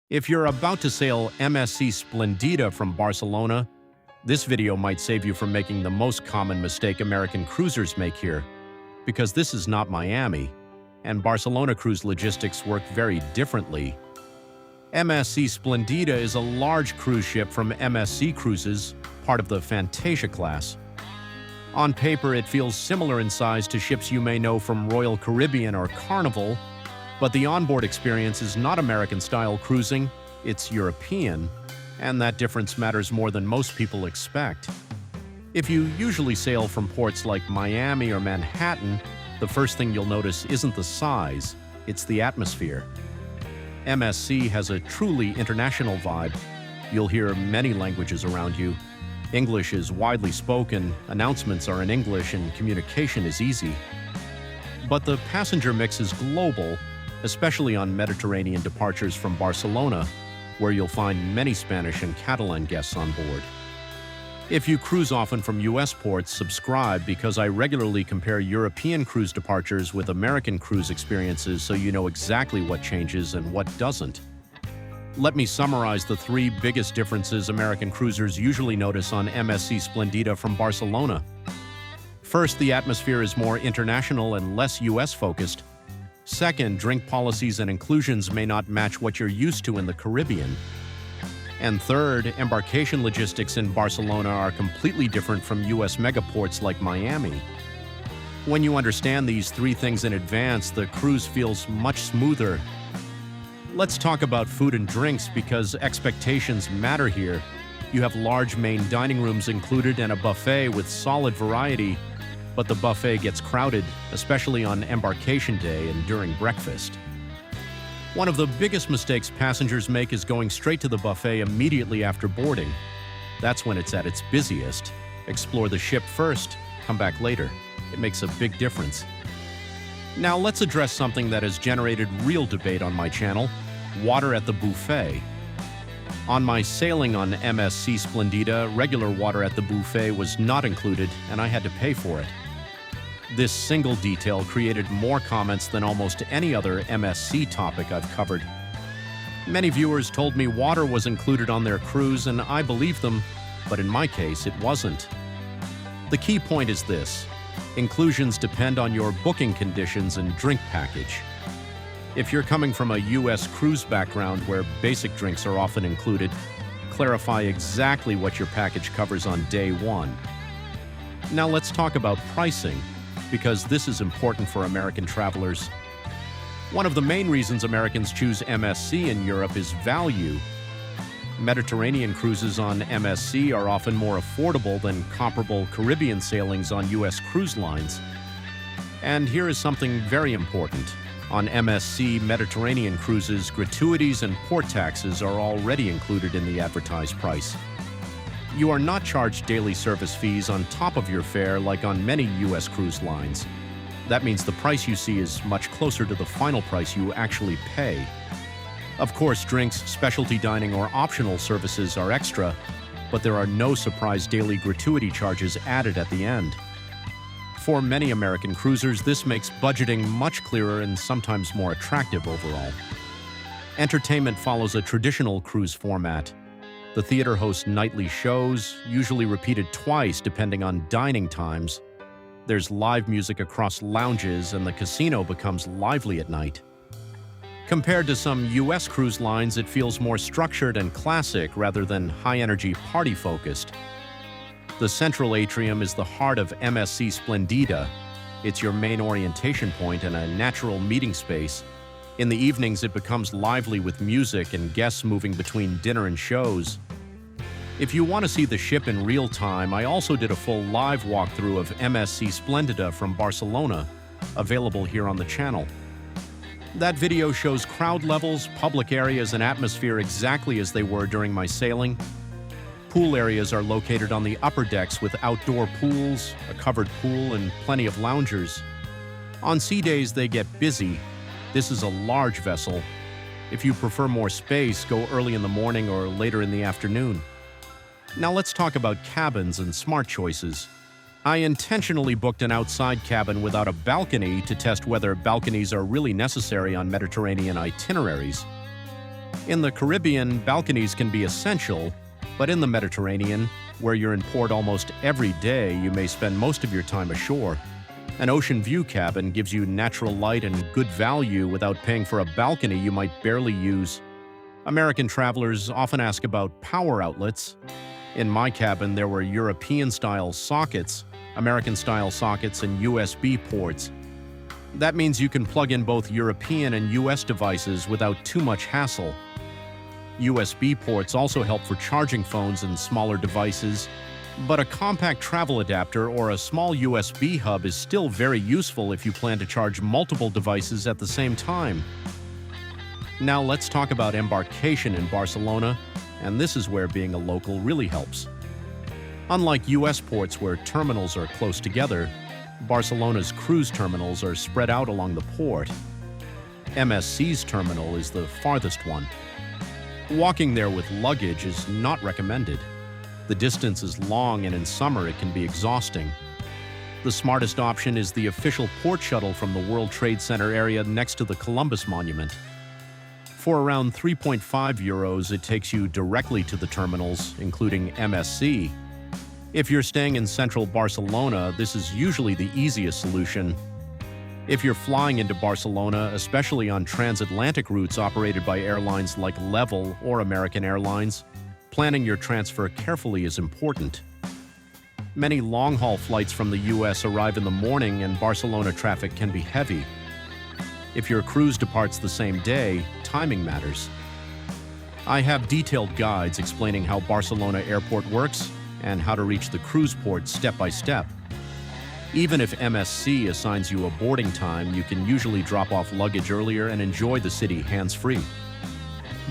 If you're about to sail MSC Splendida from Barcelona, this video might save you from making the most common mistake American cruisers make here, because this is not Miami, and Barcelona cruise logistics work very differently. MSC Splendida is a large cruise ship from MSC Cruises, part of the Fantasia class. On paper, it feels similar in size to ships you may know from Royal Caribbean or Carnival, but the onboard experience is not American-style cruising, it's European, and that difference matters more than most people expect. If you usually sail from ports like Miami or Manhattan, the first thing you'll notice isn't the size, it's the atmosphere. MSC has a truly international vibe. You'll hear many languages around you. English is widely spoken, announcements are in English, and communication is easy. But the passenger mix is global, especially on Mediterranean departures from Barcelona, where you'll find many Spanish and Catalan guests on board. If you cruise often from US ports, subscribe because I regularly compare European cruise departures with American cruise experiences so you know exactly what changes and what doesn't. Let me summarize the three biggest differences American cruisers usually notice on MSC Splendida from Barcelona. First, the atmosphere is more international and less US-focused. Second, drink policies and inclusions may not match what you're used to in the Caribbean. And third, embarkation logistics in Barcelona are completely different from US megaports like Miami. When you understand these three things in advance, the cruise feels much smoother. Let's talk about food and drinks because expectations matter here. You have large main dining rooms included and a buffet with solid variety, but the buffet gets crowded, especially on embarkation day and during breakfast. One of the biggest mistakes passengers make is going straight to the buffet immediately after boarding. That's when it's at its busiest. Explore the ship first, come back later. It makes a big difference. Now let's address something that has generated real debate on my channel: water at the buffet. On my sailing on MSC Splendida, regular water at the buffet was not included, and I had to pay for it. This single detail created more comments than almost any other MSC topic I've covered. Many viewers told me water was included on their cruise, and I believed them, but in my case, it wasn't. The key point is this: inclusions depend on your booking conditions and drink package. If you're coming from a US cruise background where basic drinks are often included, clarify exactly what your package covers on day one. Now let's talk about pricing, because this is important for American travelers. One of the main reasons Americans choose MSC in Europe is value. Mediterranean cruises on MSC are often more affordable than comparable Caribbean sailings on US cruise lines. And here is something very important. On MSC Mediterranean cruises, gratuities and port taxes are already included in the advertised price. You are not charged daily service fees on top of your fare like on many US cruise lines. That means the price you see is much closer to the final price you actually pay. Of course, drinks, specialty dining, or optional services are extra, but there are no surprise daily gratuity charges added at the end. For many American cruisers, this makes budgeting much clearer and sometimes more attractive overall. Entertainment follows a traditional cruise format. The theater hosts nightly shows, usually repeated twice depending on dining times. There's live music across lounges, and the casino becomes lively at night. Compared to some US cruise lines, it feels more structured and classic rather than high-energy party-focused. The central atrium is the heart of MSC Splendida. It's your main orientation point and a natural meeting space. In the evenings, it becomes lively with music and guests moving between dinner and shows. If you want to see the ship in real time, I also did a full live walkthrough of MSC Splendida from Barcelona, available here on the channel. That video shows crowd levels, public areas, and atmosphere exactly as they were during my sailing. Pool areas are located on the upper decks with outdoor pools, a covered pool, and plenty of loungers. On sea days, they get busy. This is a large vessel. If you prefer more space, go early in the morning or later in the afternoon. Now let's talk about cabins and smart choices. I intentionally booked an outside cabin without a balcony to test whether balconies are really necessary on Mediterranean itineraries. In the Caribbean, balconies can be essential, but in the Mediterranean, where you're in port almost every day, you may spend most of your time ashore. An ocean view cabin gives you natural light and good value without paying for a balcony you might barely use. American travelers often ask about power outlets. In my cabin, there were European-style sockets, American-style sockets, and USB ports. That means you can plug in both European and US devices without too much hassle. USB ports also help for charging phones and smaller devices, but a compact travel adapter or a small USB hub is still very useful if you plan to charge multiple devices at the same time. Now let's talk about embarkation in Barcelona, and this is where being a local really helps. Unlike US ports where terminals are close together, Barcelona's cruise terminals are spread out along the port. MSC's terminal is the farthest one. Walking there with luggage is not recommended. The distance is long and in summer it can be exhausting. The smartest option is the official port shuttle from the World Trade Center area next to the Columbus Monument. For around 3.5 euros, it takes you directly to the terminals, including MSC. If you're staying in central Barcelona, this is usually the easiest solution. If you're flying into Barcelona, especially on transatlantic routes operated by airlines like Level or American Airlines, planning your transfer carefully is important. Many long-haul flights from the US arrive in the morning and Barcelona traffic can be heavy. If your cruise departs the same day, timing matters. I have detailed guides explaining how Barcelona Airport works and how to reach the cruise port step by step. Even if MSC assigns you a boarding time, you can usually drop off luggage earlier and enjoy the city hands-free.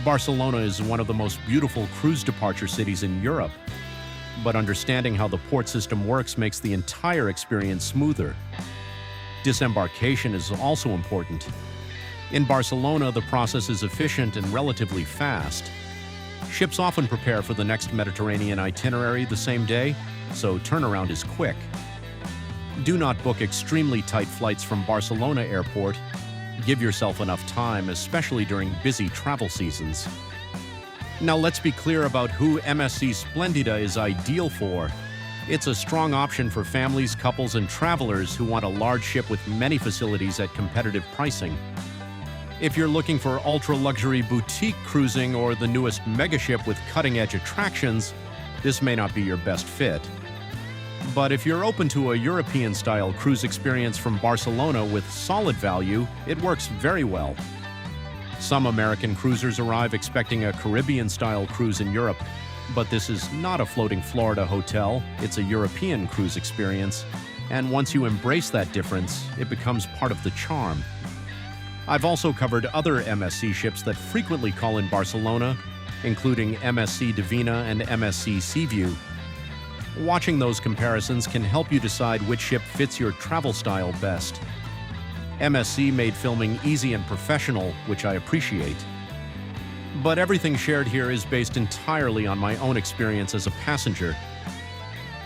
Barcelona is one of the most beautiful cruise departure cities in Europe, but understanding how the port system works makes the entire experience smoother. Disembarkation is also important. In Barcelona, the process is efficient and relatively fast. Ships often prepare for the next Mediterranean itinerary the same day, so turnaround is quick. Do not book extremely tight flights from Barcelona Airport. Give yourself enough time, especially during busy travel seasons. Now let's be clear about who MSC Splendida is ideal for. It's a strong option for families, couples, and travelers who want a large ship with many facilities at competitive pricing. If you're looking for ultra-luxury boutique cruising or the newest megaship with cutting-edge attractions, this may not be your best fit. But if you're open to a European-style cruise experience from Barcelona with solid value, it works very well. Some American cruisers arrive expecting a Caribbean-style cruise in Europe, but this is not a floating Florida hotel, it's a European cruise experience, and once you embrace that difference, it becomes part of the charm. I've also covered other MSC ships that frequently call in Barcelona, including MSC Divina and MSC Seaview. Watching those comparisons can help you decide which ship fits your travel style best. MSC made filming easy and professional, which I appreciate. But everything shared here is based entirely on my own experience as a passenger.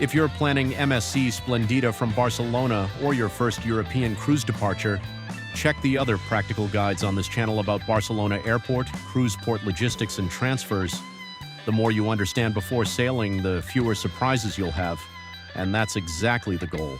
If you're planning MSC Splendida from Barcelona or your first European cruise departure, check the other practical guides on this channel about Barcelona Airport, cruise port logistics, and transfers. The more you understand before sailing, the fewer surprises you'll have, and that's exactly the goal.